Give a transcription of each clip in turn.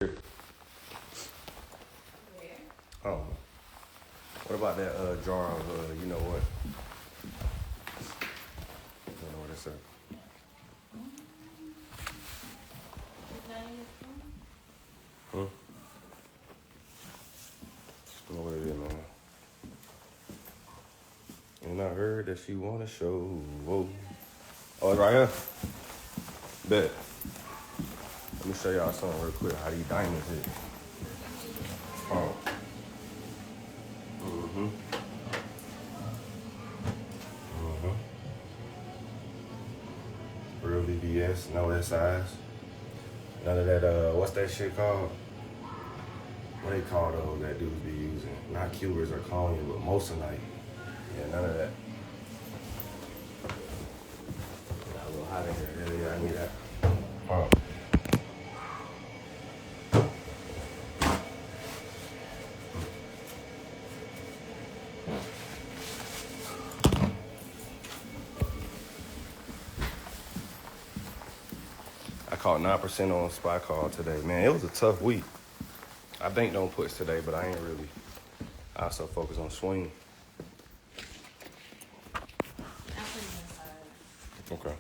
Oh, what about that jar of you know what? I don't know what it's at. Hmm? I don't know what it is, man. And I heard that she wanna show. Whoa. Oh, it's right here. Bet. Let me show y'all something real quick. How these diamonds hit. Oh. Mm-hmm. Mm-hmm. Real VBS, no SIs. None of that, what's that shit called? What they call those that dudes be using? Not Cubers or Colonia, but Moissanite. Yeah, none of that. Got a little hot in here. Yeah, I need that. Oh. I caught 9% on spy call today. Man, it was a tough week. I banked on puts today, but I ain't really. I also focus on swing. Okay.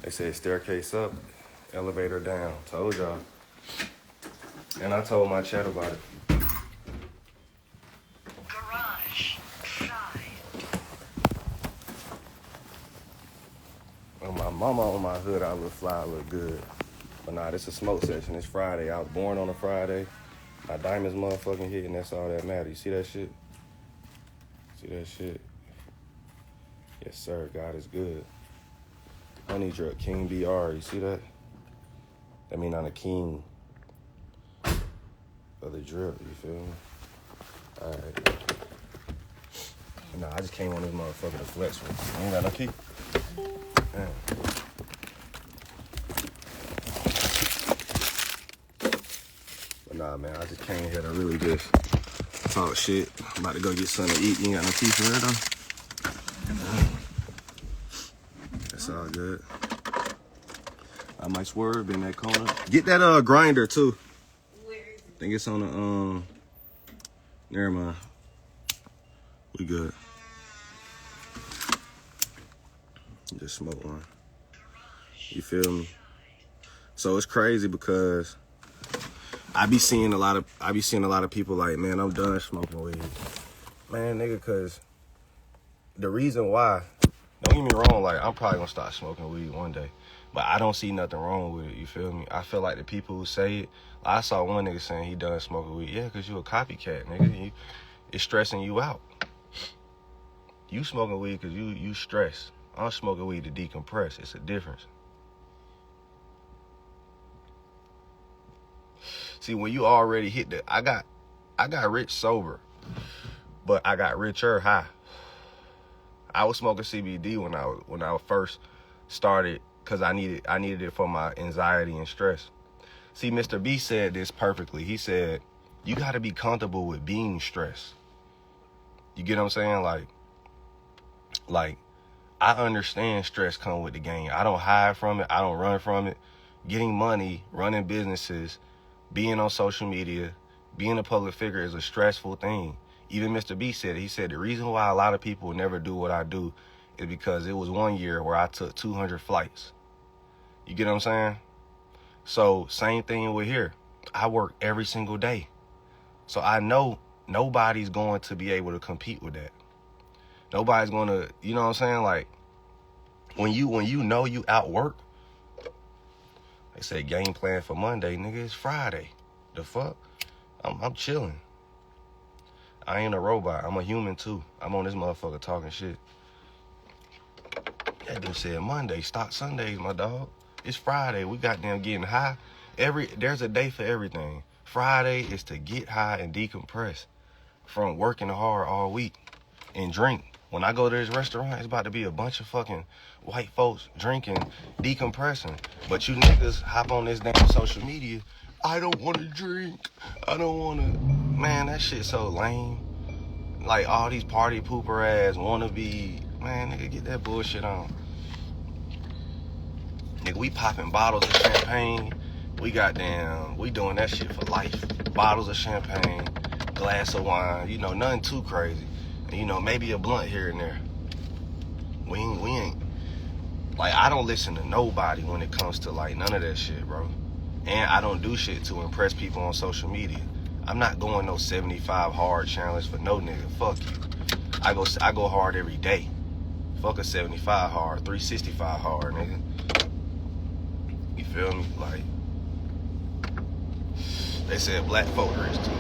They said staircase up, elevator down. Told y'all. And I told my chat about it. Garage side. When my mama on my hood, I look fly, I look good. But nah, this is a smoke session. It's Friday. I was born on a Friday. My diamonds motherfucking hit, and that's all that matters. You see that shit? See that shit? Yes, sir. God is good. Honey drip, King BR. You see that? That mean I'm a king of the drip. You feel me? All right. Nah, I just came on this motherfucker to flex with. You ain't got no key? Damn. But nah, man, I just came here to really just talk shit. I'm about to go get something to eat. You ain't got no key for it, though? That's all good. I might swerve in that corner. Get that grinder too. Where is it? I think it's on the never mind. We good. Just smoke one. You feel me? So it's crazy because I be seeing a lot of people like, man, I'm done smoking weed. Man, nigga, cause the reason why, don't get me wrong, like I'm probably gonna start smoking weed one day. But I don't see nothing wrong with it, you feel me? I feel like the people who say it, I saw one nigga saying he done smoking weed. Yeah, cause you a copycat, nigga. It's stressing you out. You smoking weed cause you stressed. I'm smoking weed to decompress. It's a difference. See, when you already hit I got rich sober, but I got richer high. I was smoking CBD when I first started because I needed it for my anxiety and stress. See, Mr. B said this perfectly. He said, you got to be comfortable with being stressed. You get what I'm saying? Like, I understand stress come with the game. I don't hide from it. I don't run from it. Getting money, running businesses, being on social media, being a public figure is a stressful thing. Even Mr. B said it. He said the reason why a lot of people never do what I do is because it was one year where I took 200 flights. You get what I'm saying? So same thing with here. I work every single day. So I know nobody's going to be able to compete with that. Nobody's going to, you know what I'm saying? Like, when you know you outwork, they say game plan for Monday, nigga, it's Friday. The fuck? I'm chilling. I ain't a robot. I'm a human too. I'm on this motherfucker talking shit. That dude said Monday, start Sundays, my dog. It's Friday. We goddamn getting high. There's a day for everything. Friday is to get high and decompress from working hard all week and drink. When I go to this restaurant, it's about to be a bunch of fucking white folks drinking, decompressing. But you niggas hop on this damn social media. I don't want to drink. I don't want to. Man, that shit so lame. Like all these party pooper ass wanna be. Man, nigga, get that bullshit on. Nigga, we popping bottles of champagne. We doing that shit for life. Bottles of champagne, glass of wine, you know, nothing too crazy. And, you know, maybe a blunt here and there. We ain't, like, I don't listen to nobody when it comes to, like, none of that shit, bro. And I don't do shit to impress people on social media. I'm not going no 75 hard challenge for no nigga. Fuck you. I go hard every day. Fuck a 75 hard, 365 hard, nigga. You feel me? Like, they said black folk rich too.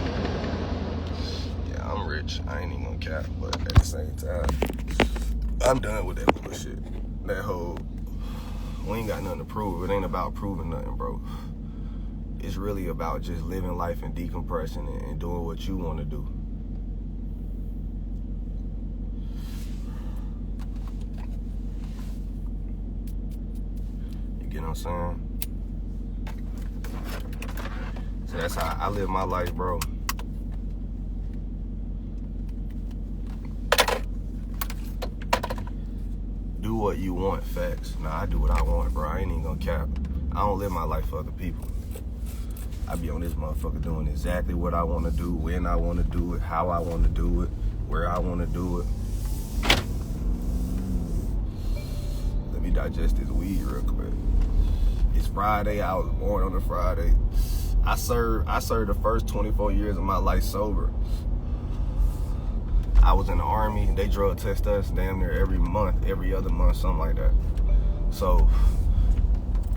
Yeah, I'm rich. I ain't even gonna cap, but at the same time, I'm done with that bullshit. That whole, we ain't got nothing to prove. It ain't about proving nothing, bro. It's really about just living life and decompressing and doing what you want to do. You get what I'm saying? So that's how I live my life, bro. Do what you want, facts. Nah, I do what I want, bro. I ain't even gonna cap. I don't live my life for other people. I be on this motherfucker doing exactly what I want to do, when I want to do it, how I want to do it, where I want to do it. Let me digest this weed real quick. It's Friday. I was born on a Friday. I served the first 24 years of my life sober. I was in the Army. They drug test us damn near every month, every other month, something like that. So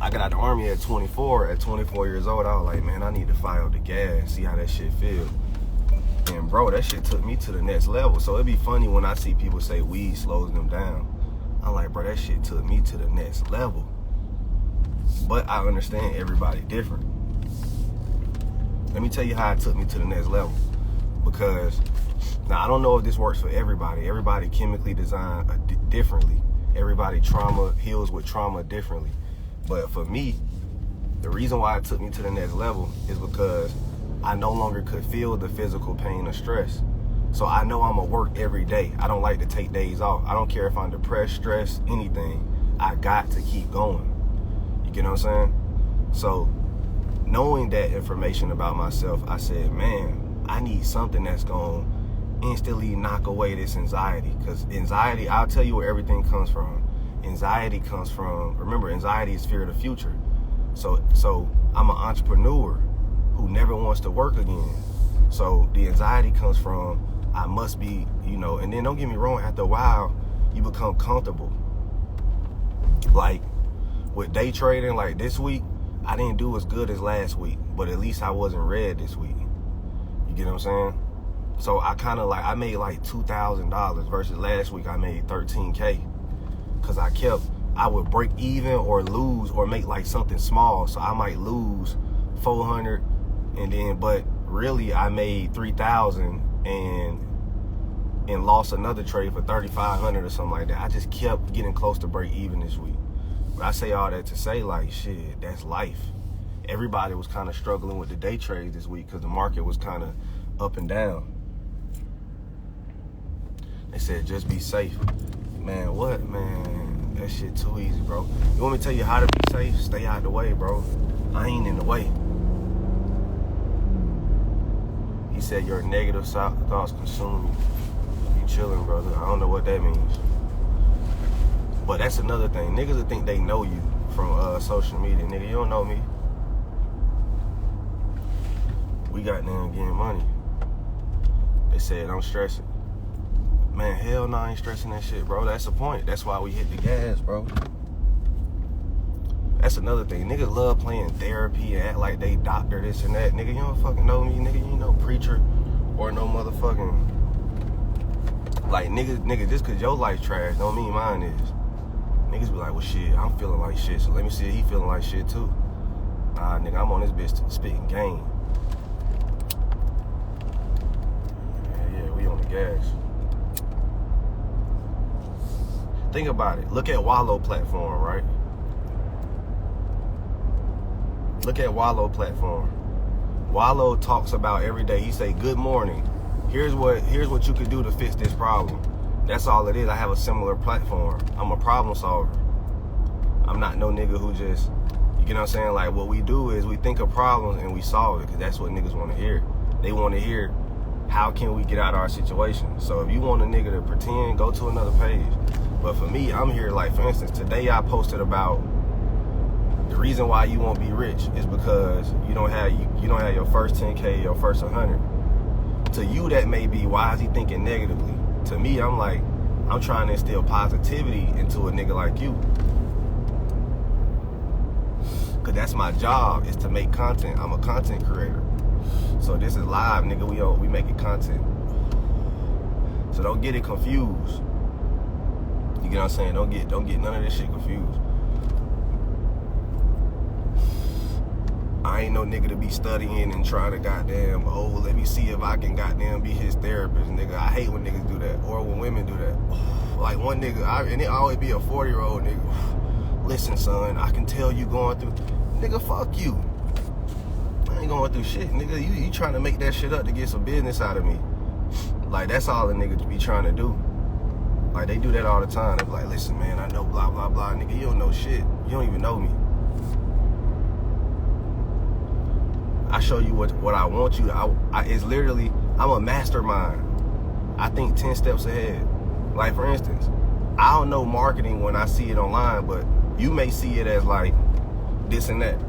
I got out of the Army at 24. At 24 years old, I was like, man, I need to fire up the gas, see how that shit feel. And bro, that shit took me to the next level. So it'd be funny when I see people say weed slows them down. I'm like, bro, that shit took me to the next level. But I understand everybody different. Let me tell you how it took me to the next level. Because, now I don't know if this works for everybody. Everybody chemically designed differently. Everybody heals with trauma differently. But for me, the reason why it took me to the next level is because I no longer could feel the physical pain or stress. So I know I'm gonna work every day. I don't like to take days off. I don't care if I'm depressed, stressed, anything. I got to keep going. You get what I'm saying? So knowing that information about myself, I said, man, I need something that's gonna instantly knock away this anxiety. Because anxiety, I'll tell you where everything comes from. Anxiety comes from, remember, anxiety is fear of the future. So I'm an entrepreneur who never wants to work again. So the anxiety comes from, I must be, you know, and then don't get me wrong, after a while, you become comfortable. Like with day trading, like this week, I didn't do as good as last week, but at least I wasn't red this week. You get what I'm saying? So I kind of like, I made like $2,000 versus last week I made $13K. Cause I would break even or lose or make like something small. So I might lose 400 and then, but really I made 3,000 and lost another trade for 3,500 or something like that. I just kept getting close to break even this week. But I say all that to say, like, shit, that's life. Everybody was kind of struggling with the day trades this week because the market was kind of up and down. They said, just be safe. Man, what? Man, that shit too easy, bro. You want me to tell you how to be safe? Stay out the way, bro. I ain't in the way. He said your negative thoughts consume you. You chilling, brother. I don't know what that means. But that's another thing. Niggas will think they know you from social media. Nigga, you don't know me. We got there getting money. They said, don't stress it. Man, hell no, I ain't stressing that shit, bro. That's the point. That's why we hit the gas, bro. That's another thing. Niggas love playing therapy and act like they doctor this and that. Nigga, you don't fucking know me. Nigga, you ain't no preacher or no motherfucking... Like, nigga, just cause your life trash don't mean mine is. Niggas be like, well, shit, I'm feeling like shit, so let me see if he feeling like shit, too. Nah, nigga, I'm on this bitch spitting game. Yeah, we on the gas. Think about it. Look at Wallow platform, right? Look at Wallow platform. Wallow talks about every day. He say, good morning. Here's what you could do to fix this problem. That's all it is. I have a similar platform. I'm a problem solver. I'm not no nigga who just, you get what I'm saying? Like, what we do is we think of problems and we solve it, because that's what niggas want to hear. They want to hear, how can we get out of our situation? So if you want a nigga to pretend, go to another page. But for me, I'm here, like, for instance, today I posted about the reason why you won't be rich is because you don't have your first 10K, your first 100. To you, that may be, why is he thinking negatively? To me, I'm like, I'm trying to instill positivity into a nigga like you. Cause that's my job, is to make content. I'm a content creator. So this is live, nigga. We making content. So don't get it confused. You get what I'm saying? Don't get none of this shit confused. I ain't no nigga to be studying and trying to goddamn, oh, let me see if I can goddamn be his therapist, nigga. I hate when niggas do that, or when women do that. Like one nigga, and it always be a 40-year-old nigga. Listen, son, I can tell you going through. Nigga, fuck you. I ain't going through shit, nigga. You trying to make that shit up to get some business out of me. Like, that's all the niggas be trying to do. Like, they do that all the time. They be like, listen, man, I know blah, blah, blah. Nigga, you don't know shit. You don't even know me. I show you what I want you to. It's literally, I'm a mastermind. I think 10 steps ahead. Like, for instance, I don't know marketing when I see it online, but you may see it as like this and that.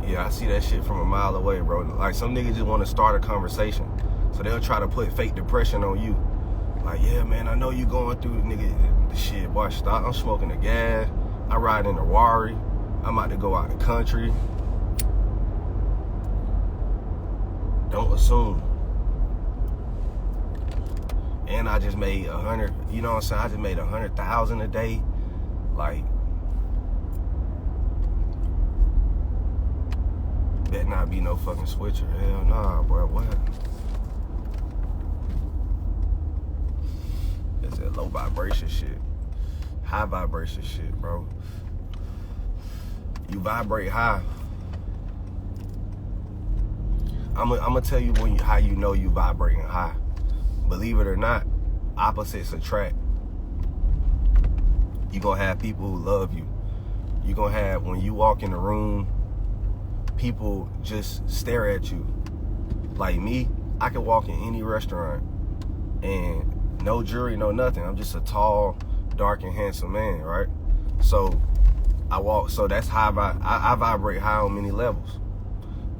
Yeah, I see that shit from a mile away, bro. Like, some niggas just want to start a conversation. So they'll try to put fake depression on you. Like, yeah, man, I know you going through, nigga, shit, boy, stop. I'm smoking the gas. I ride in the Rari. I'm about to go out the country. Don't assume. And I just made 100, you know what I'm saying? I just made 100,000 a day. Like, bet not be no fucking switcher. Hell nah, bro. What? It's that low vibration shit. High vibration shit, bro. You vibrate high. I'm gonna tell you how you know you vibrating high. Believe it or not, opposites attract. You gonna have people who love you. You gonna have, when you walk in the room, people just stare at you. Like me, I can walk in any restaurant and no jewelry, no nothing. I'm just a tall, dark, and handsome man, right? So so that's how I vibrate high on many levels.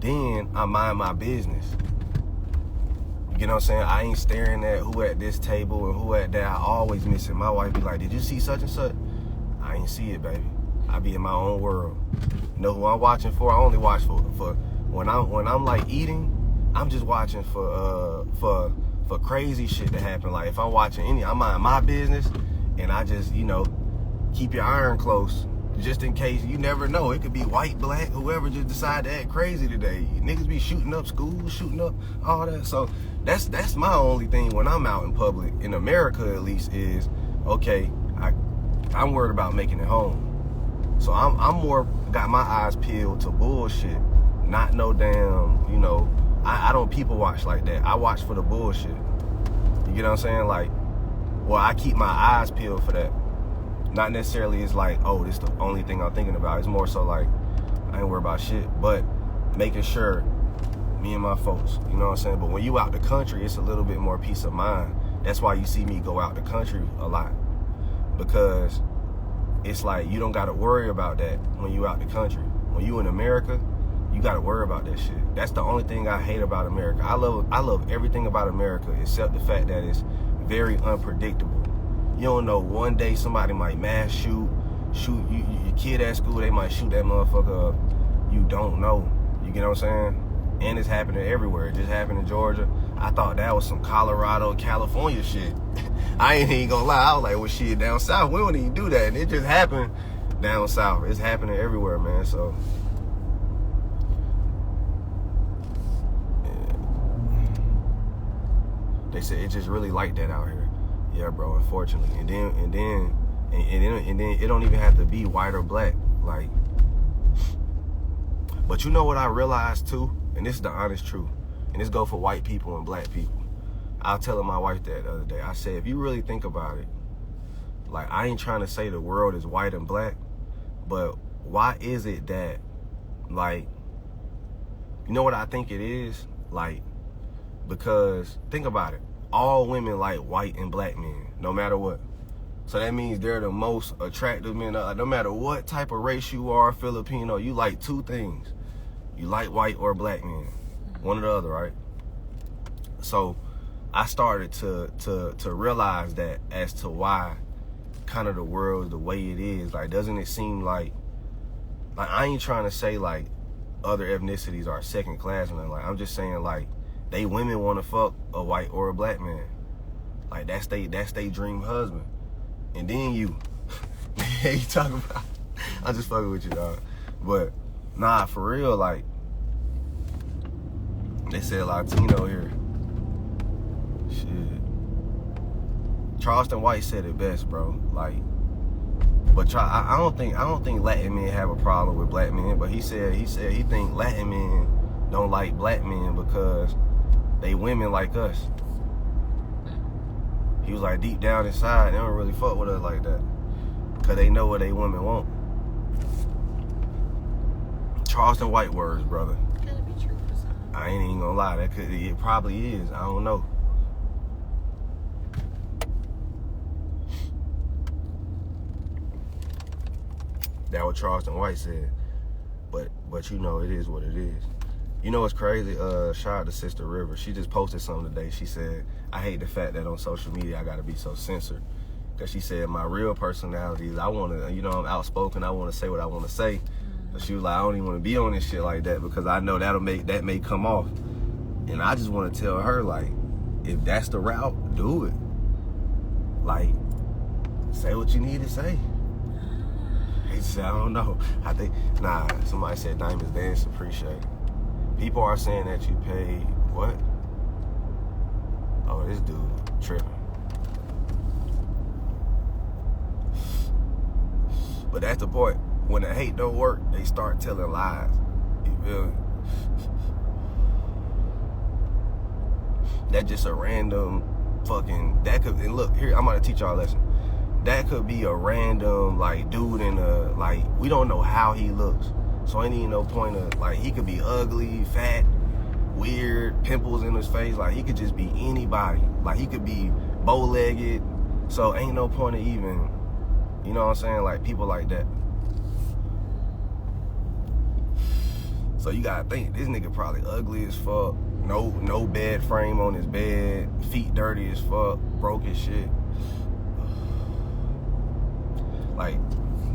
Then I mind my business. You know what I'm saying? I ain't staring at who at this table and who at that. I always miss it. My wife be like, did you see such and such? I ain't see it, baby. I be in my own world. You know who I'm watching for? I only watch for when I'm like eating, I'm just watching for crazy shit to happen. Like, if I'm watching I mind my business, and I just, you know, keep your iron close. Just in case, you never know. It could be white, black, whoever just decide to act crazy today. Niggas be shooting up schools, shooting up all that. So that's my only thing when I'm out in public, in America at least, is, okay, I'm worried about making it home. So I'm more got my eyes peeled to bullshit, not no damn, you know, I don't people watch like that. I watch for the bullshit. You get what I'm saying? Like, well, I keep my eyes peeled for that. Not necessarily it's like, oh, this is the only thing I'm thinking about. It's more so like, I ain't worried about shit, but making sure me and my folks, you know what I'm saying? But when you out the country, it's a little bit more peace of mind. That's why you see me go out the country a lot, because it's like, you don't got to worry about that when you out the country. When you in America, you got to worry about that shit. That's the only thing I hate about America. I love everything about America except the fact that it's very unpredictable. You don't know, one day somebody might mass shoot you, your kid at school, they might shoot that motherfucker up. You don't know. You get what I'm saying? And it's happening everywhere. It just happened in Georgia. I thought that was some Colorado, California shit. I ain't even gonna lie. I was like, well, shit, down south, we don't even do that. And it just happened down south. It's happening everywhere, man. So, yeah. They said it's just really like that out here. Yeah, bro, unfortunately. And then it don't even have to be white or black. Like, but you know what I realized too? And this is the honest truth. And this go for white people and black people. I was telling my wife that the other day. I said, if you really think about it, Like, I ain't trying to say the world is white and black, but why is it that, like, you know what I think it is? Like, because, think about it. All women like white and black men, no matter what. So that means they're the most attractive men. No matter what type of race you are, Filipino, you like two things. You like white or black men. One or the other, right? So I started to realize that as to why kind of the world is the way it is. Like, doesn't it seem like I ain't trying to say like other ethnicities are second class or nothing. Like, I'm just saying, like, they women want to fuck a white or a black man. Like, that's they dream husband. And then you talking about, I'm just fucking with you, dog. But nah, for real, like, they said Latino here. Shit. Charleston White said it best, bro. Like, but I don't think Latin men have a problem with black men. But he said he think Latin men don't like black men because they women like us. He was like, deep down inside, they don't really fuck with us like that, cause they know what they women want. Charleston White words, brother. Could it be true for some? I ain't even gonna lie. It probably is. I don't know. That what Charleston White said. But you know, it is what it is. You know what's crazy? Shout out to Sister River. She just posted something today. She said, I hate the fact that on social media I gotta be so censored. Cause she said my real personality is I wanna, you know, I'm outspoken, I wanna say what I wanna say. But she was like, I don't even wanna be on this shit like that because I know that may come off. And I just wanna tell her, like, if that's the route, do it. Like, say what you need to say. He said, I don't know. I think, nah, somebody said Diamonds Dance, appreciate it. People are saying that you paid, what? Oh, this dude tripping. But that's the point. When the hate don't work, they start telling lies. You feel me? That's just a random fucking, that could, and look, here, I'm gonna teach y'all a lesson. That could be a random, like, dude in a, like, we don't know how he looks. So ain't even no point of, like, he could be ugly, fat, weird, pimples in his face. Like, he could just be anybody. Like, he could be bow-legged. So ain't no point of even, you know what I'm saying? Like, people like that. So you gotta think, this nigga probably ugly as fuck. No bed frame on his bed. Feet dirty as fuck. Broke as shit. Like,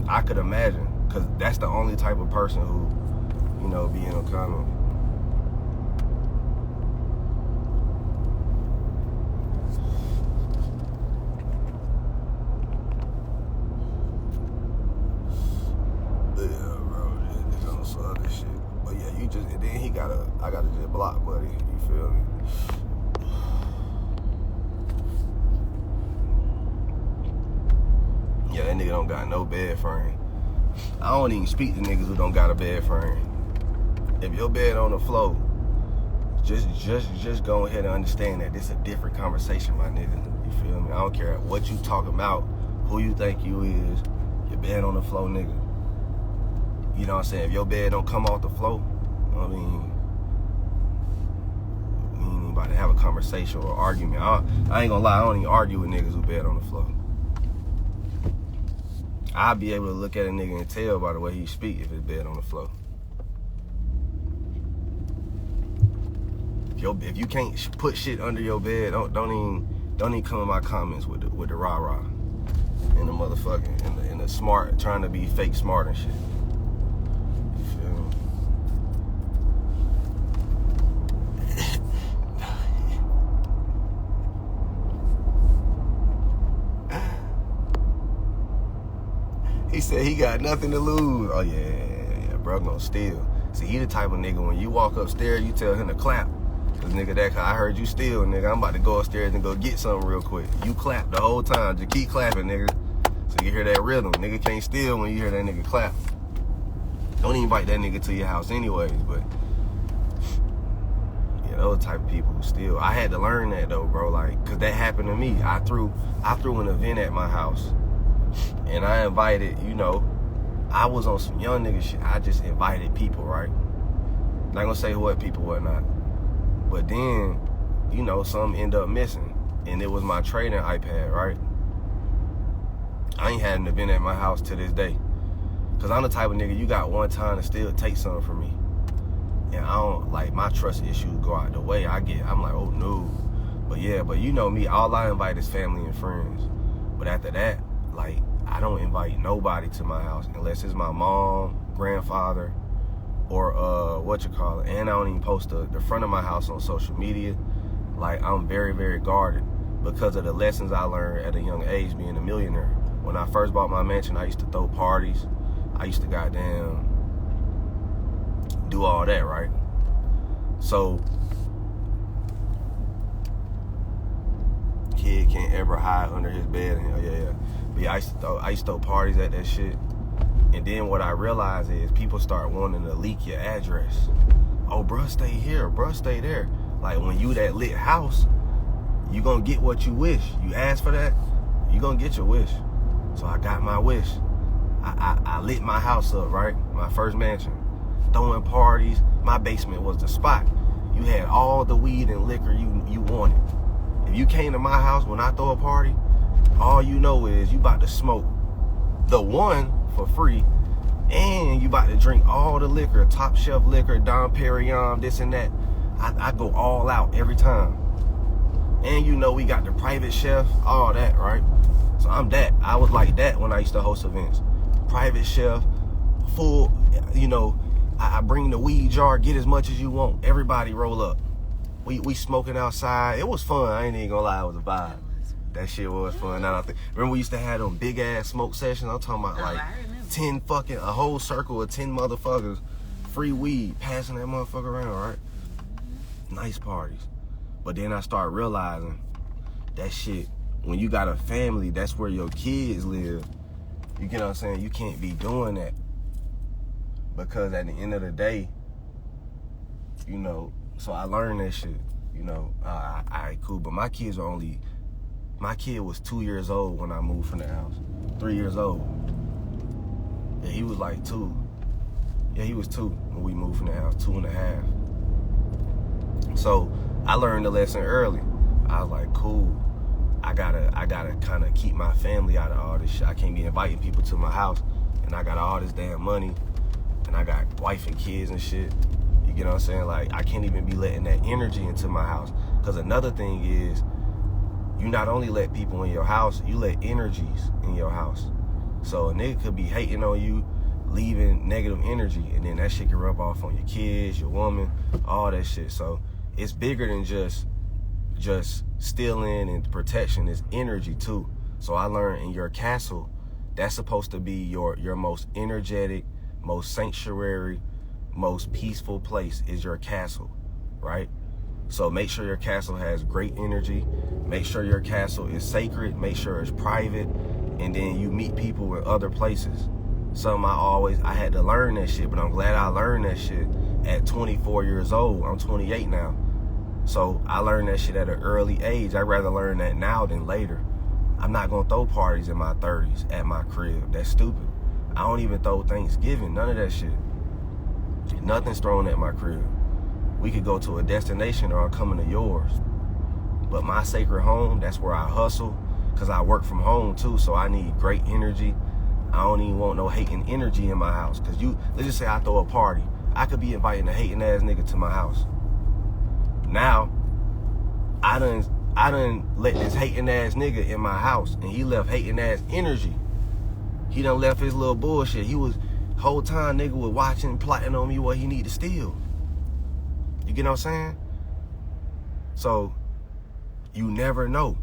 I could imagine. Because that's the only type of person who, you know, be in a comment. Yeah, bro, this on some other shit. But yeah, you just, and then I gotta just block, buddy. You feel me? Yeah, that nigga don't got no bed frame. I don't even speak to niggas who don't got a bed frame. If your bed on the floor, just go ahead and understand that this is a different conversation, my nigga. You feel me? I don't care what you talking about, who you think you is, your bed on the floor, nigga. You know what I'm saying? If your bed don't come off the floor, I mean, we ain't even about to have a conversation or argument. I ain't gonna lie, I don't even argue with niggas who bed on the floor. I'll be able to look at a nigga and tell by the way he speak if his bed on the floor. If you can't put shit under your bed, don't even come in my comments with the rah-rah and the motherfucking and the smart, trying to be fake smart and shit. You feel me? He said he got nothing to lose. Oh yeah, bro gonna steal. See, he the type of nigga when you walk upstairs, you tell him to clap. Cause nigga, I heard you steal, nigga. I'm about to go upstairs and go get something real quick. You clap the whole time. Just keep clapping, nigga. So you hear that rhythm. Nigga can't steal when you hear that nigga clap. Don't invite that nigga to your house anyways, but yeah, those type of people who steal. I had to learn that though, bro. Like, cause that happened to me. I threw an event at my house. And I invited, I was on some young nigga shit. I just invited people, right? Not gonna say what people, whatnot. But then, some end up missing. And it was my trading iPad, right? I ain't had an event at my house to this day. Cause I'm the type of nigga, you got one time to still take something from me. And I don't, my trust issues go out the way. I'm like, oh no. But yeah, you know me, all I invite is family and friends. But after that, I don't invite nobody to my house unless it's my mom, grandfather, or and I don't even post the front of my house on social media. I'm very, very guarded because of the lessons I learned at a young age being a millionaire. When I first bought my mansion, I used to throw parties. I used to goddamn do all that, right? So kid can't ever hide under his bed. But yeah, I used to throw parties at that shit. And then what I realized is people start wanting to leak your address. Oh, bruh, stay here. Bruh, stay there. When you that lit house, you gonna get what you wish. You ask for that, you gonna get your wish. So I got my wish. I lit my house up, right? My first mansion. Throwing parties. My basement was the spot. You had all the weed and liquor you wanted. If you came to my house when I throw a party, all you know is you about to smoke the one for free, and you about to drink all the liquor, top shelf liquor, Dom Perignon, this and that. I go all out every time. And we got the private chef, all that, right? So I'm that. I was like that when I used to host events. Private chef, full, I bring the weed jar, get as much as you want. Everybody roll up. We smoking outside. It was fun. I ain't even gonna lie, it was a vibe. That shit was fun. Now I think, remember we used to have them big ass smoke sessions? I'm talking about 10 fucking, a whole circle of 10 motherfuckers, free weed, passing that motherfucker around, right? Nice parties. But then I start realizing that shit, when you got a family, that's where your kids live. You get what I'm saying? You can't be doing that. Because at the end of the day, so I learned that shit, alright, cool. But my kid was 2 years old when I moved from the house. 3 years old. Yeah, he was 2. Yeah, he was 2 when we moved from the house, 2.5. So I learned the lesson early. I was like, cool. I gotta kind of keep my family out of all this shit. I can't be inviting people to my house, and I got all this damn money, and I got wife and kids and shit. You get what I'm saying? I can't even be letting that energy into my house. Because another thing is, you not only let people in your house, you let energies in your house. So a nigga could be hating on you, leaving negative energy, and then that shit can rub off on your kids, your woman, all that shit. So it's bigger than just stealing and protection. Is energy too. So I learned in your castle, that's supposed to be your most energetic, most sanctuary, most peaceful place is your castle, right? So make sure your castle has great energy. Make sure your castle is sacred. Make sure it's private. And then you meet people in other places. I had to learn that shit, but I'm glad I learned that shit at 24 years old. I'm 28 now. So I learned that shit at an early age. I'd rather learn that now than later. I'm not gonna throw parties in my 30s at my crib. That's stupid. I don't even throw Thanksgiving, none of that shit. Nothing's thrown at my crib. We could go to a destination or I'm coming to yours. But my sacred home, that's where I hustle, because I work from home too, so I need great energy. I don't even want no hating energy in my house. Because let's just say I throw a party. I could be inviting a hating ass nigga to my house. Now, I done let this hating ass nigga in my house, and he left hating ass energy. He done left his little bullshit. He was, whole time nigga was watching, plotting on me what he need to steal. You get what I'm saying? So, you never know.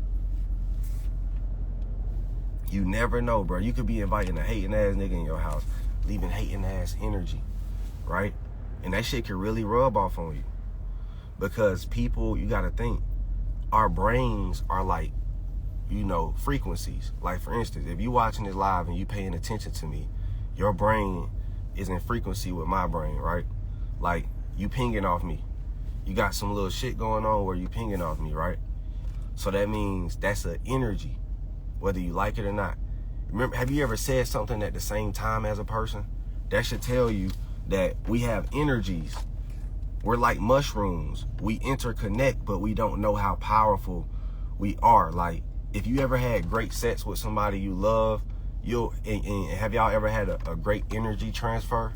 You never know, bro. You could be inviting a hating ass nigga in your house, leaving hating ass energy, right? And that shit can really rub off on you. Because people, you gotta think, our brains are frequencies. Like, for instance, if you watching this live and you paying attention to me, your brain is in frequency with my brain, right? Like, you pinging off me. You got some little shit going on where you pinging off me, right? So that means that's an energy, whether you like it or not. Remember, have you ever said something at the same time as a person? That should tell you that we have energies. We're like mushrooms. We interconnect, but we don't know how powerful we are. Like, if you ever had great sex with somebody you love, and have y'all ever had a great energy transfer?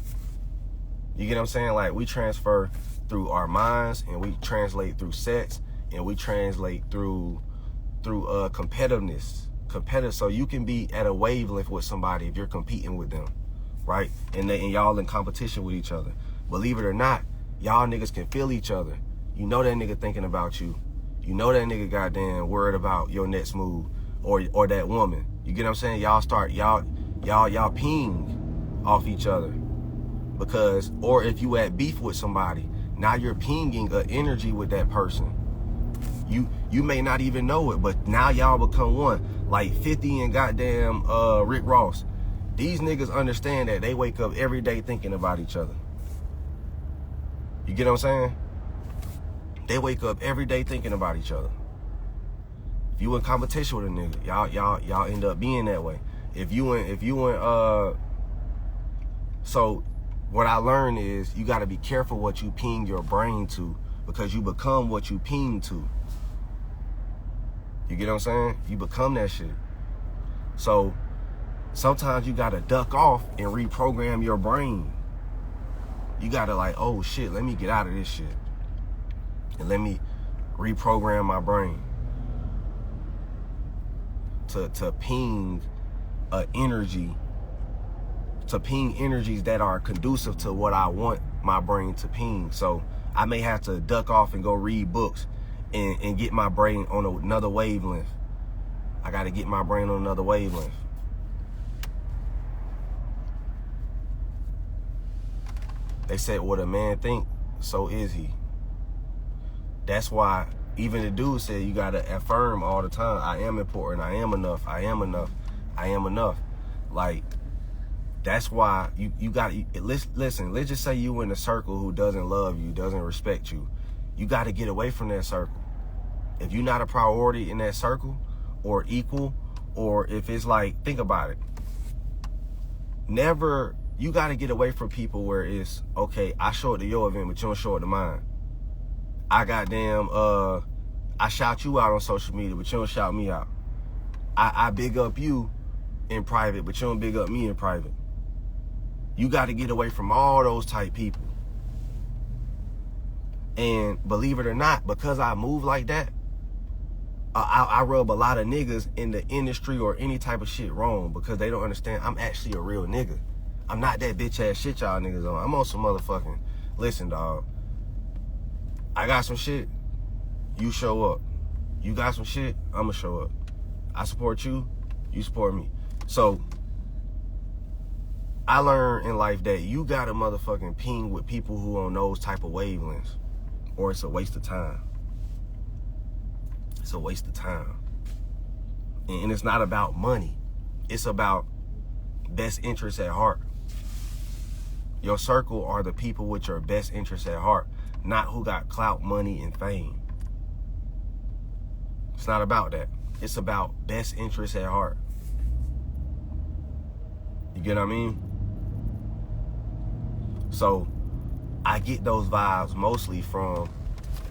You get what I'm saying? Like, we transfer through our minds, and we translate through sex, and we translate through competitiveness. So you can be at a wavelength with somebody if you're competing with them, right? And y'all in competition with each other. Believe it or not, y'all niggas can feel each other. You know that nigga thinking about you. You know that nigga goddamn worried about your next move or that woman. You get what I'm saying? Y'all ping off each other. Because, or if you at beef with somebody, now you're pinging an energy with that person. You may not even know it, but now y'all become one. Like 50 and goddamn Rick Ross. These niggas understand that they wake up every day thinking about each other. You get what I'm saying? They wake up every day thinking about each other. If you in competition with a nigga, y'all end up being that way. So what I learned is you got to be careful what you ping your brain to, because you become what you ping to. You get what I'm saying? You become that shit. So sometimes you got to duck off and reprogram your brain. You got to like, oh shit, let me get out of this shit. And let me reprogram my brain to ping energy, to ping energies that are conducive to what I want my brain to ping. So I may have to duck off and go read books and get my brain on another wavelength. I got to get my brain on another wavelength. They said what a man think, so is he. That's why even the dude said you got to affirm all the time, I am important, I am enough, I am enough, I am enough. Like, that's why you got to, listen, let's just say you in a circle who doesn't love you, doesn't respect you. You got to get away from that circle. If you're not a priority in that circle or equal, or if it's like, think about it. You got to get away from people where it's, okay, I show up to your event, but you don't show up to mine. I shout you out on social media, but you don't shout me out. I big up you in private, but you don't big up me in private. You got to get away from all those type people. And believe it or not, because I move like that, I rub a lot of niggas in the industry or any type of shit wrong, because they don't understand I'm actually a real nigga. I'm not that bitch ass shit y'all niggas on. I'm on some motherfucking, listen, dog. I got some shit, you show up. You got some shit, I'ma show up. I support you, you support me. So I learned in life that you gotta motherfucking ping with people who on those type of wavelengths, or it's a waste of time. It's a waste of time. And it's not about money. It's about best interests at heart. Your circle are the people with your best interests at heart, not who got clout, money, and fame. It's not about that. It's about best interests at heart. You get what I mean? So I get those vibes mostly from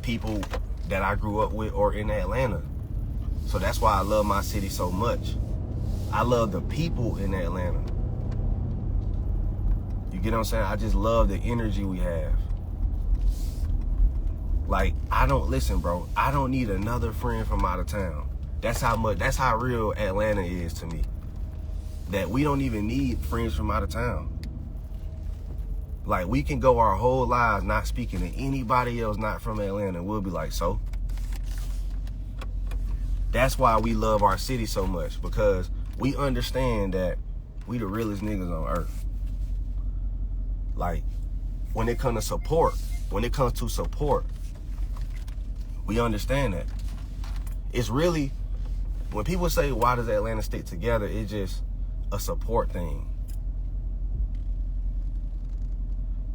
people that I grew up with or in Atlanta. So that's why I love my city so much. I love the people in Atlanta. You get what I'm saying? I just love the energy we have. Like, listen, bro, I don't need another friend from out of town. That's how real Atlanta is to me. That we don't even need friends from out of town. Like, we can go our whole lives not speaking to anybody else not from Atlanta, and we'll be like, so? That's why we love our city so much, because we understand that we the realest niggas on earth. Like, when it comes to support, we understand that. It's really, when people say, why does Atlanta stick together? It's just a support thing.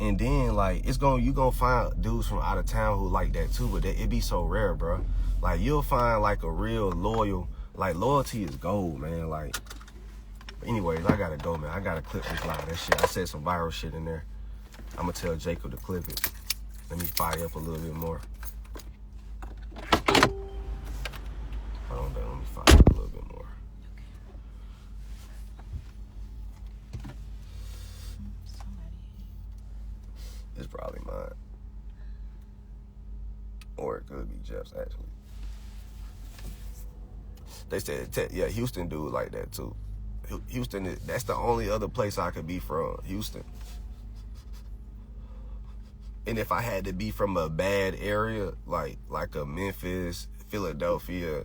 And then, like, you gonna find dudes from out of town who like that too, but it be so rare, bro. Like, you'll find like a real loyal, like, loyalty is gold, man. Like, But anyways, I gotta go, man. I gotta clip this live. That shit, I said some viral shit in there. I'm gonna tell Jacob to clip it. Let me fire up a little bit more. Hold on, let me fire up a little bit more. It's probably mine. Or it could be Jeff's, actually. They said, yeah, Houston do it like that, too. Houston, that's the only other place I could be from, Houston. And if I had to be from a bad area, like a Memphis, Philadelphia,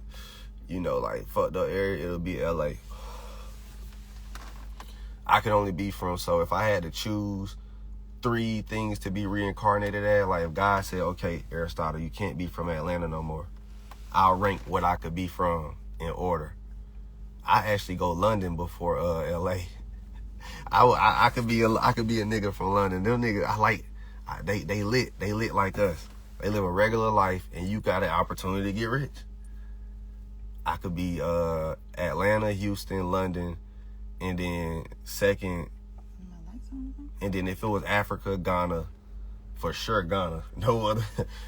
you know, like fucked up area, it'll be LA. I could only be from, so if I had to choose 3 things to be reincarnated at, like if God said, okay, Aristotle, you can't be from Atlanta no more, I'll rank what I could be from in order. I actually go London before LA. I could be a nigga from London. Them niggas, they lit like us. They live a regular life, and you got an opportunity to get rich. I could be Atlanta, Houston, London, and then second. And then if it was Africa, Ghana, for sure Ghana. No other.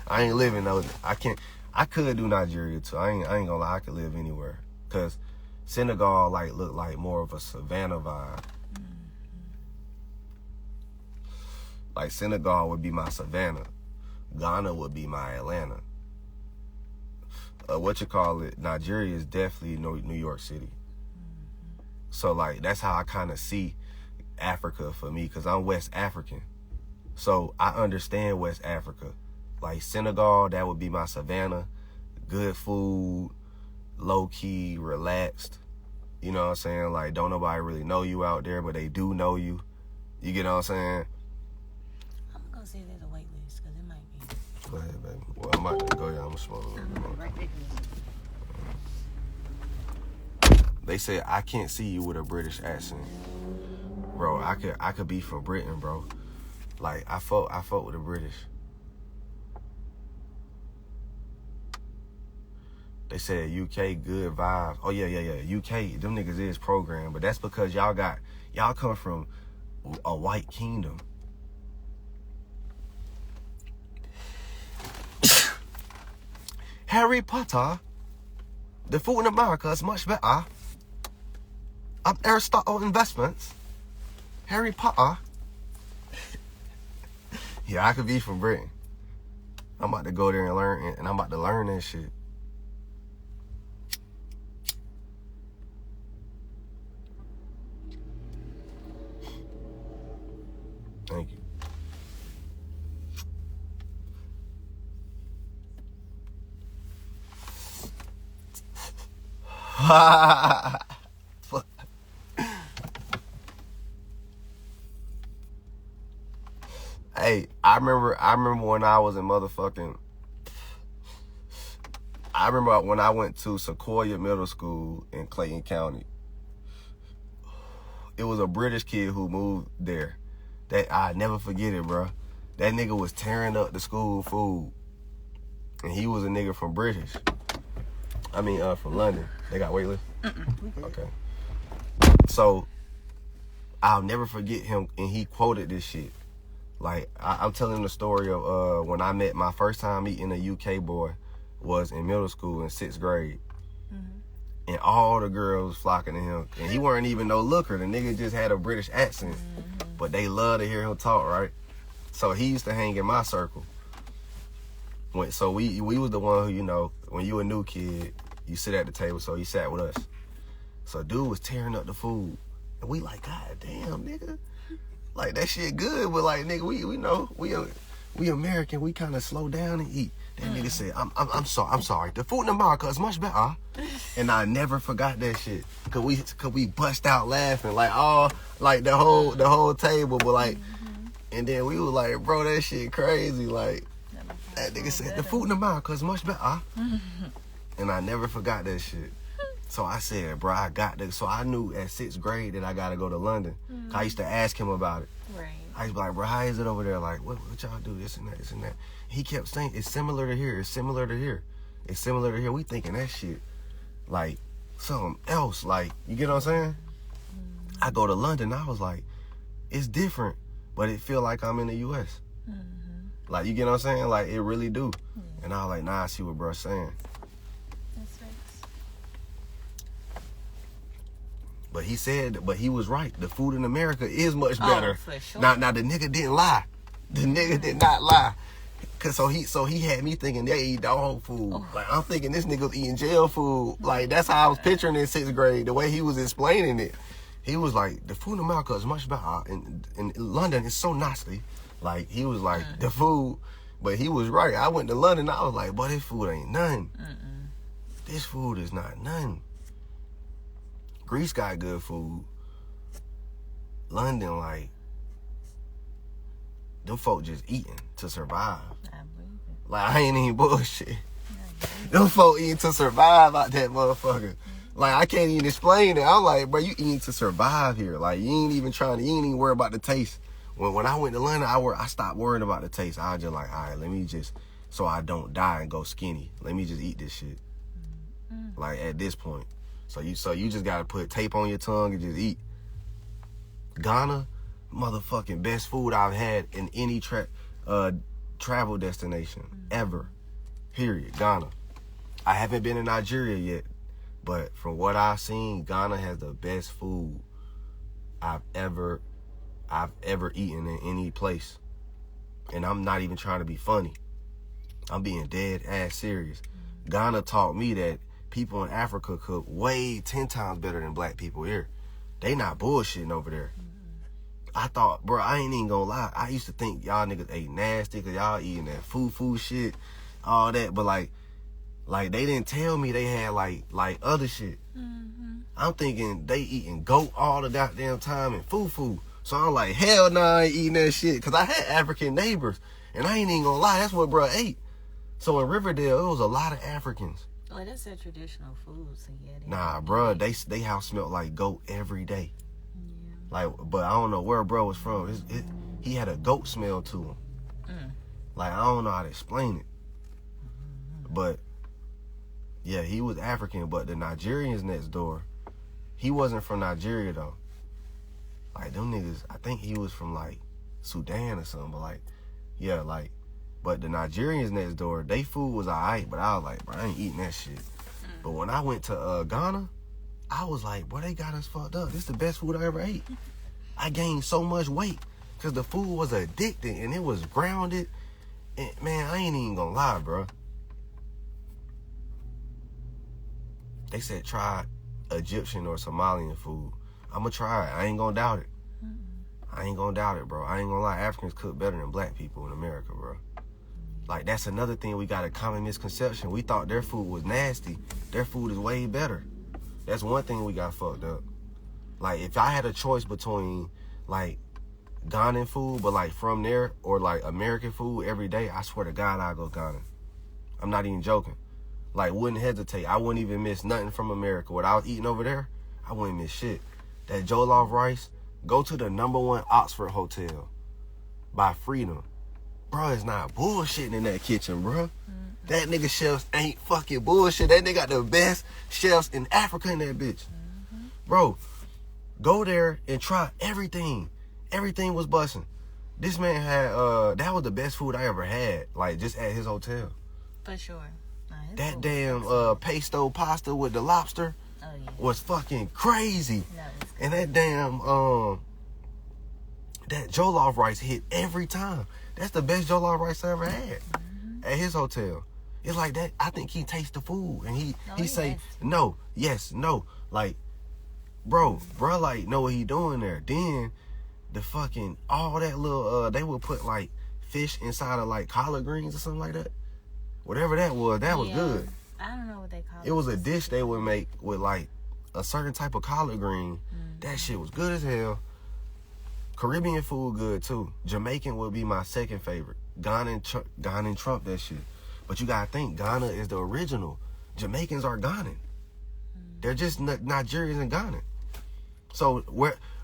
I ain't living those. I could do Nigeria too. I ain't gonna lie. I could live anywhere. Cause Senegal look like more of a savannah vibe. Like Senegal would be my Savannah. Ghana would be my Atlanta. Nigeria is definitely New York City. So like that's how I kind of see Africa for me, because I'm West African. So I understand West Africa. Like Senegal, that would be my Savannah. Good food, low key, relaxed. You know what I'm saying? Like don't nobody really know you out there, but they do know you. You get what I'm saying? Say there's a wait list, because it might be. Go ahead, baby. Well, I'm about to go. Yeah, I'm gonna smoke a little bit more. Right there. They say I can't see you with a British accent, bro. I could be from Britain, bro. Like I fuck with the British. They said UK good vibes. Oh yeah. UK, them niggas is programmed, but that's because y'all come from a white kingdom. Harry Potter, the food in America is much better. I'm Aristotle Investments. Harry Potter. Yeah, I could be from Britain. I'm about to go there and learn, and I'm about to learn that shit. Thank you. Hey, I remember when I was in motherfucking. I remember when I went to Sequoia Middle School in Clayton County. It was a British kid who moved there. That I never forget it, bro. That nigga was tearing up the school food, and he was a nigga from from London. They got waitlist? Okay. So, I'll never forget him, and he quoted this shit. Like, I'm telling the story of when I met my first time meeting a UK boy was in middle school in 6th grade. Mm-hmm. And all the girls flocking to him. And he weren't even no looker. The nigga just had a British accent. Mm-hmm. But they love to hear him talk, right? So he used to hang in my circle. So we was the one who, you know, when you a new kid, you sit at the table, so he sat with us. So dude was tearing up the food. And we like, God damn, nigga. Like, that shit good, but like, nigga, we know, we American, we kind of slow down and eat. That nigga said, I'm sorry. The food in America is much better. And I never forgot that shit. Cause we bust out laughing, like the whole table, but like, and then we was like, bro, that shit crazy. Like, that nigga said, the food in America is much better. And I never forgot that shit. So I said, bro, I got this. So I knew at 6th grade that I got to go to London. I used to ask him about it. Right. I used to be like, bro, how is it over there? Like, what y'all do? This and that, this and that. He kept saying, it's similar to here. It's similar to here. It's similar to here. We thinking that shit like something else. Like, you get what I'm saying? I go to London, I was like, it's different, but it feel like I'm in the U.S. Like, you get what I'm saying? Like, it really do. Yeah. And I was like, nah, I see what bro's saying. That's facts. But he said, but he was right. The food in America is much better. For sure. Now the nigga didn't lie. The nigga did not lie. Cause so he had me thinking they eat dog food. Oh. Like, I'm thinking this nigga was eating jail food. Like, that's how I was picturing it in 6th grade. The way he was explaining it, he was like, the food in America is much better. In London, it's so nasty. Like, he was like, the food, but he was right. I went to London, I was like, boy, this food ain't nothing. This food is not nothing. Greece got good food. London, like, them folk just eating to survive. I believe it. Like, I ain't even bullshit. Them folk eating to survive out that motherfucker. Like, I can't even explain it. I'm like, bro, you eating to survive here. Like, you ain't even worry about the taste. When I went to London, I stopped worrying about the taste. I was just like, all right, let me just, so I don't die and go skinny, let me just eat this shit. Like, at this point. So you just gotta put tape on your tongue and just eat. Ghana, motherfucking best food I've had in any travel destination ever. Period. Ghana. I haven't been in Nigeria yet, but from what I've seen, Ghana has the best food I've ever eaten in any place. And I'm not even trying to be funny. I'm being dead ass serious. Ghana taught me that people in Africa cook way 10 times better than black people here. They not bullshitting over there. I thought, bro, I ain't even gonna lie. I used to think y'all niggas ate nasty because y'all eating that foo shit, all that. But like they didn't tell me they had like other shit. I'm thinking they eating goat all the goddamn time and foo. So I'm like, hell nah, I ain't eating that shit. Cause I had African neighbors, and I ain't even gonna lie, that's what bro ate. So in Riverdale, it was a lot of Africans. Well, that's their traditional food, so yeah. Nah, bro, they house smelled like goat every day. Yeah. Like, but I don't know where bro was from. He had a goat smell to him. Like, I don't know how to explain it. But yeah, he was African, but the Nigerians next door, he wasn't from Nigeria though. Like, them niggas, I think he was from, like, Sudan or something. But, like, yeah, like, but the Nigerians next door, they food was all right. But I was like, bro, I ain't eating that shit. But when I went to Ghana, I was like, bro, they got us fucked up. This is the best food I ever ate. I gained so much weight because the food was addicting and it was grounded. And, man, I ain't even gonna lie, bro. They said try Egyptian or Somalian food. I'm gonna try it. I ain't gonna doubt it. I ain't gonna doubt it, bro. I ain't gonna lie. Africans cook better than black people in America, bro. Like, that's another thing we got a common misconception. We thought their food was nasty. Their food is way better. That's one thing we got fucked up. Like, if I had a choice between, like, Ghanaian food, but, like, from there, or, like, American food every day, I swear to God, I'd go Ghana. I'm not even joking. Like, wouldn't hesitate. I wouldn't even miss nothing from America. What I was eating over there, I wouldn't miss shit. That jollof rice, go to the #1 Oxford hotel by Freedom. Bro, it's not bullshitting in that kitchen, bro. That nigga chefs ain't fucking bullshit. That nigga got the best chefs in Africa in that bitch. Bro, go there and try everything. Everything was busting. This man had, that was the best food I ever had, like, just at his hotel. For sure. That damn pesto pasta with the lobster was fucking crazy. And that damn, that jollof rice hit every time. That's the best jollof rice I ever had at his hotel. It's like that. I think he tastes the food and he say no, yes, no. Like, bro, like, know what he doing there. Then the fucking all that little they would put like fish inside of like collard greens or something like that. Whatever that was good. I don't know what they call it. It was a dish they would make with like a certain type of collard green. That shit was good as hell. Caribbean food good too. Jamaican would be my second favorite. Ghana and Trump that shit. But you gotta think, Ghana is the original. Jamaicans are Ghanaian. They're just Nigerians and Ghana. So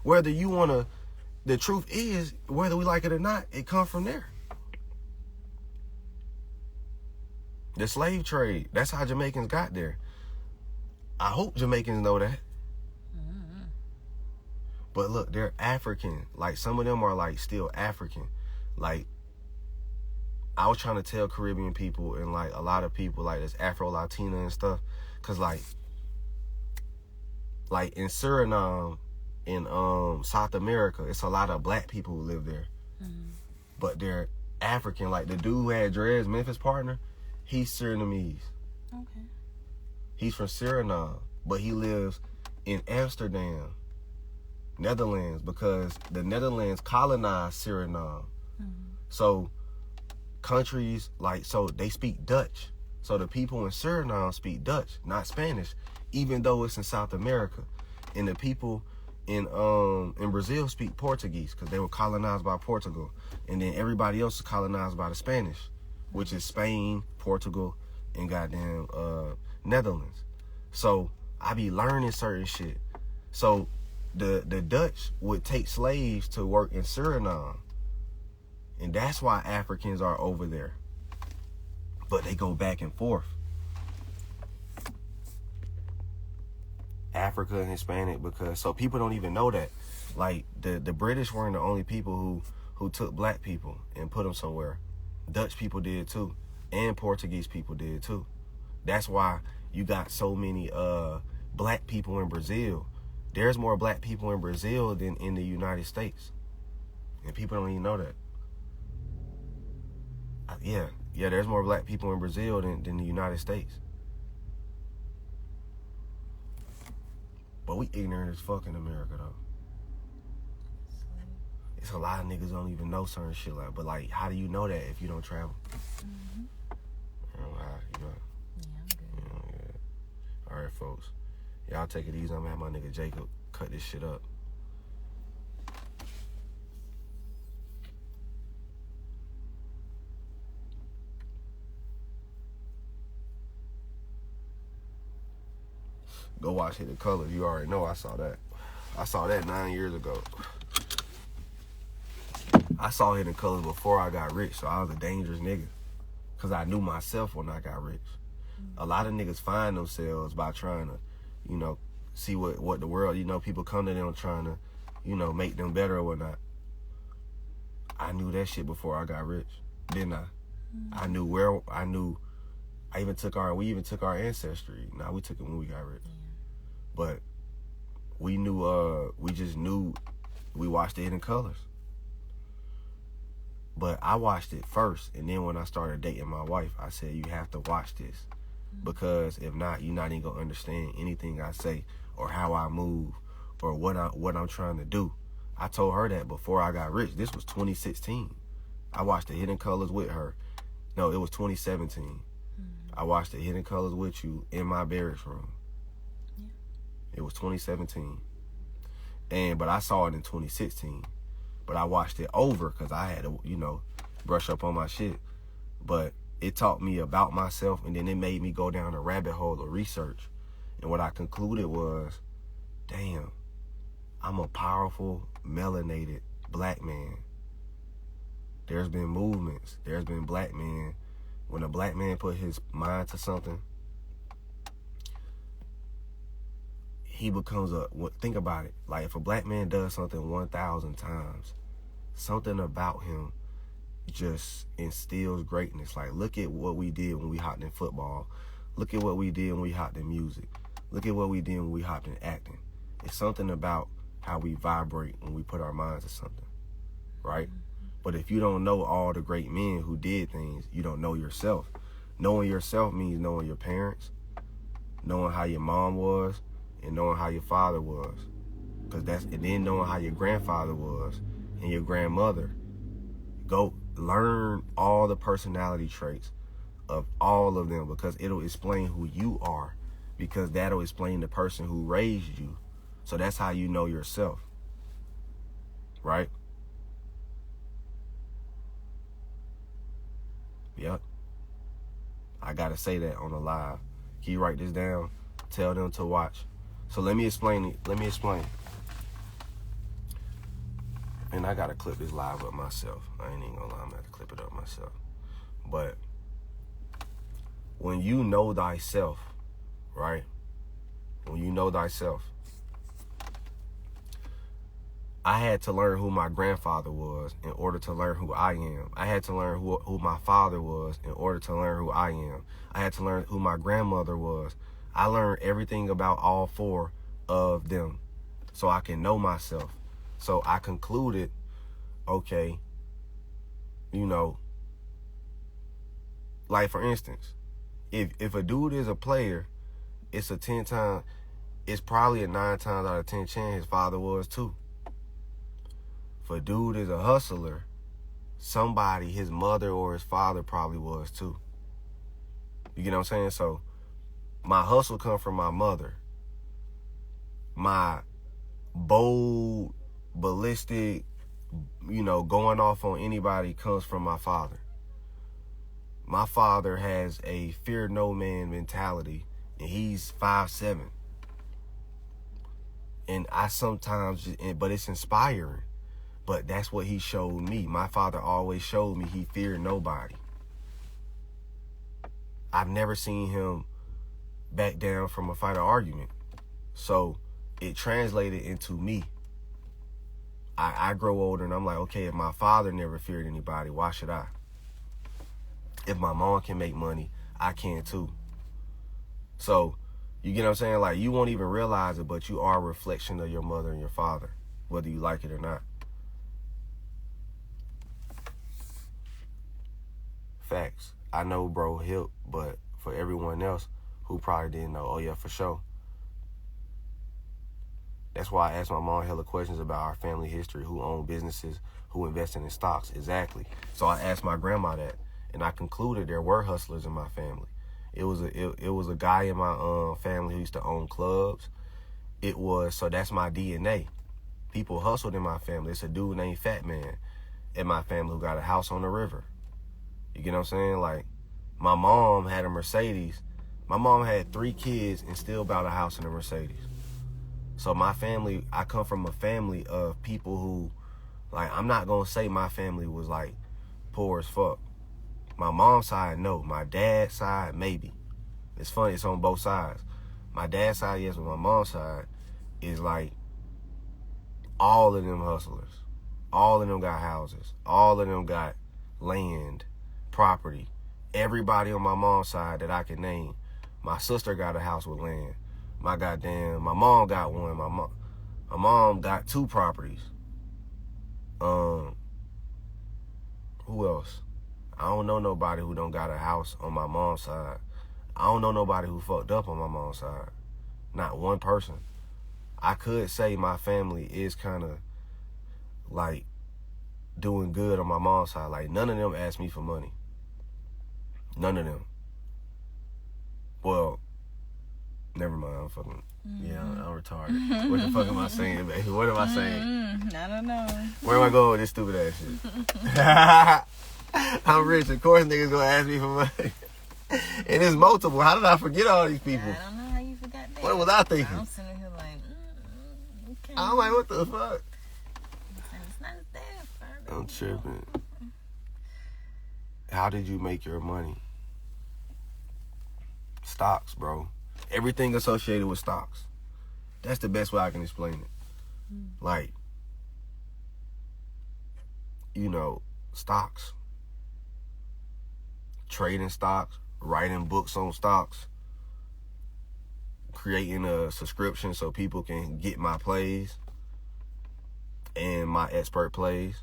whether you wanna, the truth is, whether we like it or not, it comes from there. The slave trade, that's how Jamaicans got there. I hope Jamaicans know that. But look, they're African. Like, some of them are, like, still African. Like, I was trying to tell Caribbean people and, like, a lot of people, like, that's Afro-Latina and stuff. Because, like in Suriname, in South America, it's a lot of black people who live there. Mm-hmm. But they're African. Like, the dude who had dreads, Memphis partner, he's Surinamese. Okay. He's from Suriname, but he lives in Amsterdam, Netherlands, because the Netherlands colonized Suriname. Mm-hmm. So countries, like, so they speak Dutch. So the people in Suriname speak Dutch, not Spanish, even though it's in South America. And the people in Brazil speak Portuguese because they were colonized by Portugal. And then everybody else is colonized by the Spanish, which is Spain, Portugal, and goddamn Netherlands. So I be learning certain shit. So the Dutch would take slaves to work in Suriname. And that's why Africans are over there. But they go back and forth. Africa and Hispanic, because so people don't even know that. Like, the British weren't the only people who took black people and put them somewhere. Dutch people did too. And Portuguese people did too. That's why you got so many black people in Brazil. There's more black people in Brazil than in the United States. And people don't even know that. Yeah, there's more black people in Brazil than the United States. But we ignorant as fuck in America, though. It's a lot of niggas don't even know certain shit like. But, like, how do you know that if you don't travel? Mm-hmm. You know how? You know. Yeah, I'm good. You know, yeah. All right, folks. Y'all take it easy. I'm gonna have my nigga Jacob cut this shit up. Go watch Hidden Colors. You already know I saw that. I saw that 9 years ago. I saw Hidden Colors before I got rich, so I was a dangerous nigga. Because I knew myself when I got rich. A lot of niggas find themselves by trying to, you know, see what the world, you know, people come to them trying to, you know, make them better or whatnot. I knew that shit before I got rich, didn't I? I knew we even took our Ancestry. Nah, we took it when we got rich. Yeah. But we just knew we watched the Hidden Colors. But I watched it first, and then when I started dating my wife, I said, you have to watch this. Because if not, you're not even gonna understand anything I say or how I move or what I'm trying to do. I told her that before I got rich. This was 2016. I watched the Hidden Colors with her. No, it was 2017. Mm-hmm. I watched the Hidden Colors with you in my barracks room. Yeah. It was 2017. But I saw it in 2016. But I watched it over because I had to, you know, brush up on my shit. But it taught me about myself, and then it made me go down a rabbit hole of research. And what I concluded was, damn, I'm a powerful, melanated black man. There's been movements. There's been black men. When a black man put his mind to something, he becomes think about it. Like, if a black man does something 1,000 times, something about him just instills greatness. Like, look at what we did when we hopped in football. Look at what we did when we hopped in music. Look at what we did when we hopped in acting. It's something about how we vibrate when we put our minds to something, right? But if you don't know all the great men who did things, you don't know yourself. Knowing yourself means knowing your parents, knowing how your mom was, and knowing how your father was. And then knowing how your grandfather was and your grandmother. Go learn all the personality traits of all of them, because it'll explain who you are, because that'll explain the person who raised you. So that's how you know yourself, right? Yep. I gotta say that on the live. Can you write this down? Tell them to watch. So let me explain. And I gotta clip this live up myself. I ain't even gonna lie, I'm gonna have to clip it up myself. But when you know thyself, right? When you know thyself, I had to learn who my grandfather was in order to learn who I am. I had to learn who my father was in order to learn who I am. I had to learn who my grandmother was. I learned everything about all four of them so I can know myself. So I concluded, okay, you know, like for instance, if a dude is a player, it's probably a 9 times out of 10 chance his father was too. If a dude is a hustler, somebody, his mother or his father probably was too. You get what I'm saying? So my hustle come from my mother. My bold, ballistic, going off on anybody comes from my father. My father has a fear no man mentality, and he's 5'7". And I sometimes, but it's inspiring. But that's what he showed me. My father always showed me he feared nobody. I've never seen him back down from a fight or argument. So it translated into me. I grow older and I'm like, okay, if my father never feared anybody, why should I? If my mom can make money, I can too. So, you get what I'm saying? Like, you won't even realize it, but you are a reflection of your mother and your father, whether you like it or not. Facts. I know bro help, but for everyone else who probably didn't know, oh yeah, for sure. That's why I asked my mom hella questions about our family history, who owned businesses, who invested in stocks, exactly. So I asked my grandma that, and I concluded there were hustlers in my family. It was a guy in my family who used to own clubs. So that's my DNA. People hustled in my family. It's a dude named Fat Man in my family who got a house on the river. You get what I'm saying? Like, my mom had a Mercedes. My mom had 3 kids and still bought a house in a Mercedes. So my family, I come from a family of people who, like, I'm not going to say my family was, like, poor as fuck. My mom's side, no. My dad's side, maybe. It's funny, it's on both sides. My dad's side, yes, but my mom's side is, like, all of them hustlers. All of them got houses. All of them got land, property. Everybody on my mom's side that I can name. My sister got a house with land. My mom got one. My mom got 2 properties. Who else? I don't know nobody who don't got a house on my mom's side. I don't know nobody who fucked up on my mom's side. Not one person. I could say my family is kind of like doing good on my mom's side. Like, none of them asked me for money. None of them. Well, never mind. I'm fucking, I'm retarded. What the fuck am I saying, baby? What am I saying? I don't know. Where am I going with this stupid ass shit? I'm rich. Of course niggas gonna ask me for money. And it's multiple. How did I forget all these people? I don't know how you forgot that. What was I thinking? I'm sitting here like, okay. I'm like, what the fuck? It's not as bad. I'm tripping. How did you make your money? Stocks, bro. Everything associated with stocks. That's the best way I can explain it. Like, stocks. Trading stocks, writing books on stocks, creating a subscription so people can get my plays and my expert plays.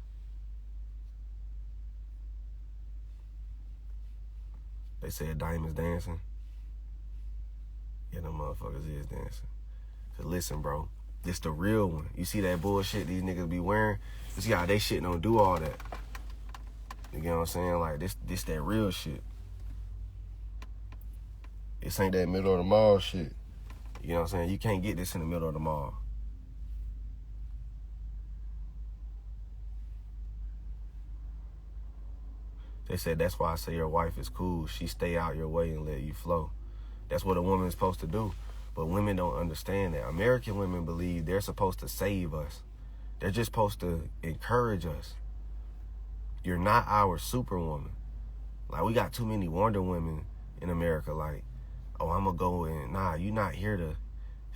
They said diamonds dancing. Yeah, them motherfuckers is dancing. Cause listen, bro, this the real one. You see that bullshit these niggas be wearing? You see how they shit don't do all that. You get what I'm saying? Like, this that real shit. This ain't that middle of the mall shit. You know what I'm saying? You can't get this in the middle of the mall. They said that's why I say your wife is cool. She stay out your way and let you flow. That's what a woman is supposed to do. But women don't understand that. American women believe they're supposed to save us. They're just supposed to encourage us. You're not our superwoman. Like, we got too many Wonder Women in America. Like, oh, I'm going to go in. Nah, you're not here to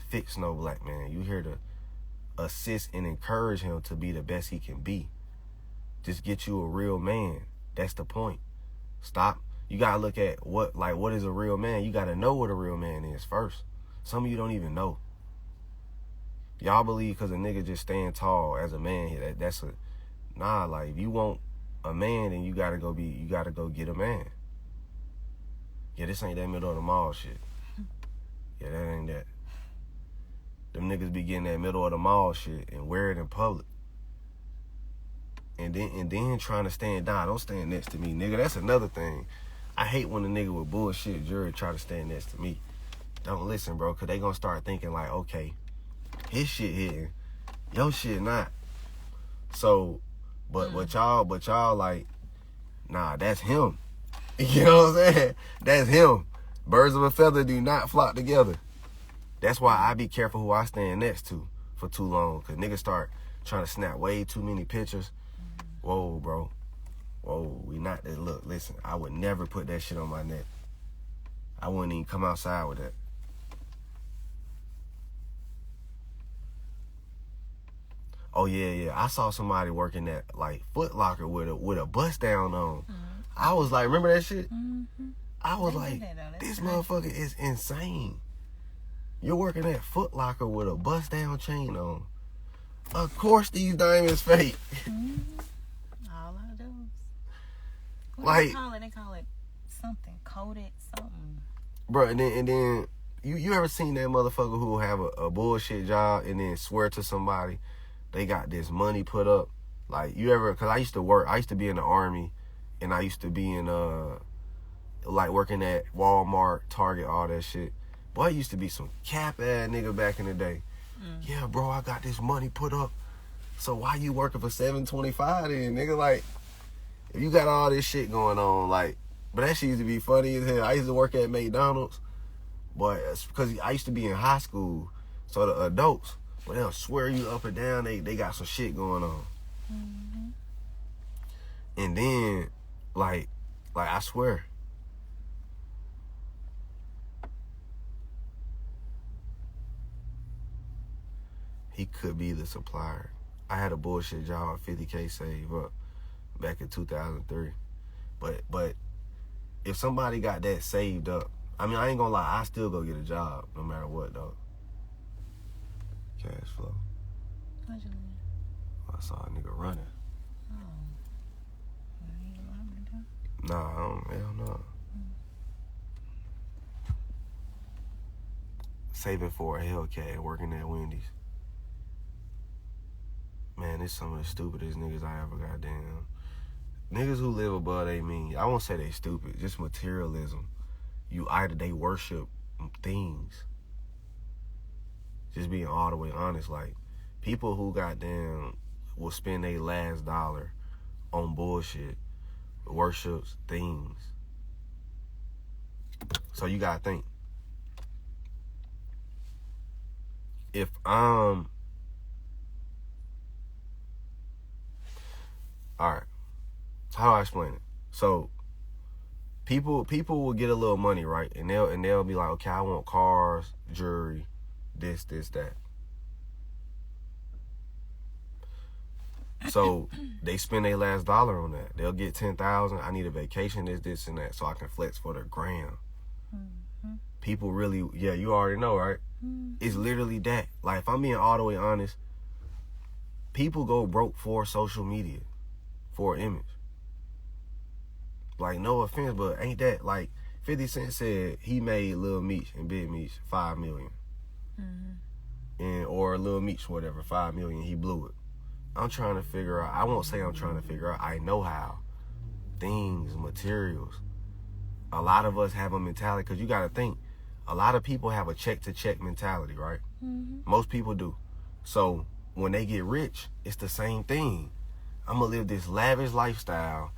fix no black man. You here to assist and encourage him to be the best he can be. Just get you a real man. That's the point. Stop. You gotta look at what is a real man. You gotta know what a real man is first. Some of you don't even know. Y'all believe because a nigga just stand tall as a man, that's a nah. Like if you want a man, then you gotta go get a man. Yeah, this ain't that middle of the mall shit. Yeah, that ain't that. Them niggas be getting that middle of the mall shit and wear it in public. And then trying to stand down. Don't stand next to me, nigga. That's another thing. I hate when a nigga with bullshit jury try to stand next to me. Don't listen, bro, because they gonna start thinking like, okay, his shit hitting, your shit not. So, but y'all like, nah, that's him. You know what I'm saying? That's him. Birds of a feather do not flock together. That's why I be careful who I stand next to for too long. Because niggas start trying to snap way too many pictures. Whoa, bro. Whoa, we not that. Look, listen, I would never put that shit on my neck. I wouldn't even come outside with that. Oh, yeah. I saw somebody working at, like, Foot Locker with a bust down on. Mm-hmm. I was like, remember that shit? Mm-hmm. I was like, this motherfucker is insane. You're working at Foot Locker with a bust down chain on. Of course these diamonds fake. Mm-hmm. All of those. What like, do they call it? They call it something. Coated something. Bro, and then you ever seen that motherfucker who have a bullshit job and then swear to somebody they got this money put up? Like, you ever, because I used to be in the Army, and I used to be in, like, working at Walmart, Target, all that shit. Boy, I used to be some cap-ass nigga back in the day. Mm. Yeah, bro, I got this money put up. So why you working for $7.25 then, nigga? Like, if you got all this shit going on, like, but that shit used to be funny as hell. I used to work at McDonald's, but it's because I used to be in high school, so the adults, but they'll swear you up and down, they got some shit going on. Mm-hmm. And then, like I swear, he could be the supplier. I had a bullshit job, 50K save up back in 2003. But if somebody got that saved up, I mean, I ain't gonna lie, I still go get a job no matter what, though. Cash flow. What you mean? I saw a nigga running. Oh. You ain't allowed me to? Nah, I don't, hell no. Saving for a Hellcat, working at Wendy's. Man, it's some of the stupidest niggas I ever got down. Niggas who live above they mean. I won't say they stupid, just materialism. They worship things. Just being all the way honest, like, people who goddamn will spend their last dollar on bullshit worships things. So you gotta think. If alright. How do I explain it? So people will get a little money, right? And they'll be like, okay, I want cars, jewelry, this, that. So they spend their last dollar on that. They'll get $10,000. I need a vacation, this, and that, so I can flex for the gram. Mm-hmm. People really, yeah, you already know, right? Mm-hmm. It's literally that. Like, if I'm being all the way honest, people go broke for social media, for image. Like, no offense, but ain't that, like, 50 Cent said he made Lil Meech and Big Meech $5 million. Mm-hmm. Or Lil Meech, whatever, $5 million, he blew it. I'm trying to figure out, I won't say I'm trying to figure out, I know how. Things, materials. A lot of us have a mentality, because you got to think, a lot of people have a check-to-check mentality, right? Mm-hmm. Most people do. So when they get rich, it's the same thing. I'm going to live this lavish lifestyle,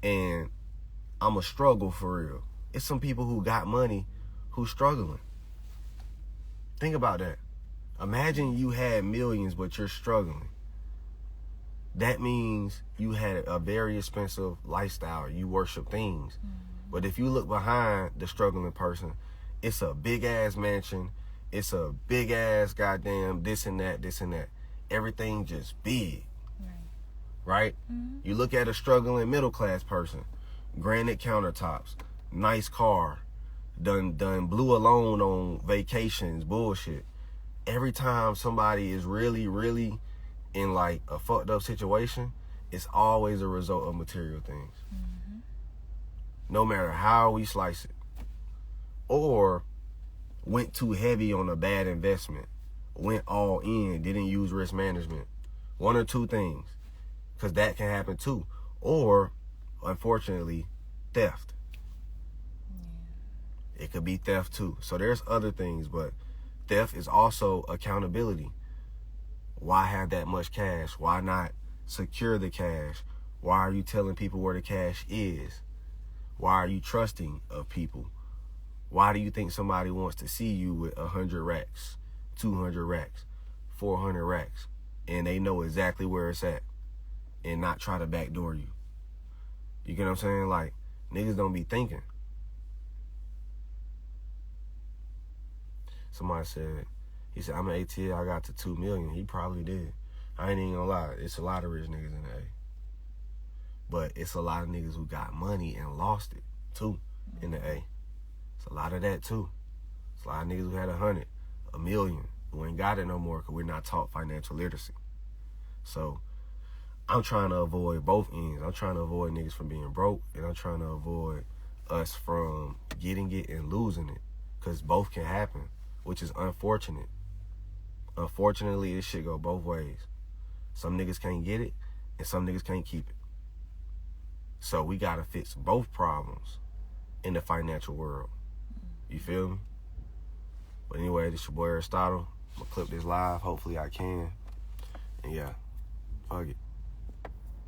and I'm going to struggle for real. It's some people who got money who's struggling. Think about that. Imagine you had millions, but you're struggling. That means you had a very expensive lifestyle. You worship things. Mm-hmm. But if you look behind the struggling person, it's a big-ass mansion. It's a big-ass goddamn this and that. everything just big, Right. right? You look at a struggling middle class person, granite countertops, nice car, done blew alone on vacations, bullshit. Every time somebody is really, really in like a fucked up situation, it's always a result of material things. No matter how we slice it. Or went too heavy on a bad investment, went all in, didn't use risk management. One or two things, because that can happen too. Or, unfortunately, theft. It could be theft too. So there's other things, but theft is also accountability. Why have that much cash? Why not secure the cash? Why are you telling people where the cash is? Why are you trusting of people? Why do you think somebody wants to see you with 100 racks, 200 racks, 400 racks, and they know exactly where it's at and not try to backdoor you? You get what I'm saying? Like, niggas don't be thinking. Somebody said, he said, I'm an ATL, I got to 2 million. He probably did. I ain't even gonna lie. It's a lot of rich niggas in the A. But it's a lot of niggas who got money and lost it, too, in the A. It's a lot of that, too. It's a lot of niggas who had 100, 1 million, who ain't got it no more because we're not taught financial literacy. So I'm trying to avoid both ends. I'm trying to avoid niggas from being broke, and I'm trying to avoid us from getting it and losing it, because both can happen, which is unfortunate. Unfortunately, this shit go both ways. Some niggas can't get it, and some niggas can't keep it. So we gotta fix both problems in the financial world. You feel me? But anyway, this your boy Aristotle. I'm gonna clip this live. Hopefully I can. And yeah, fuck it.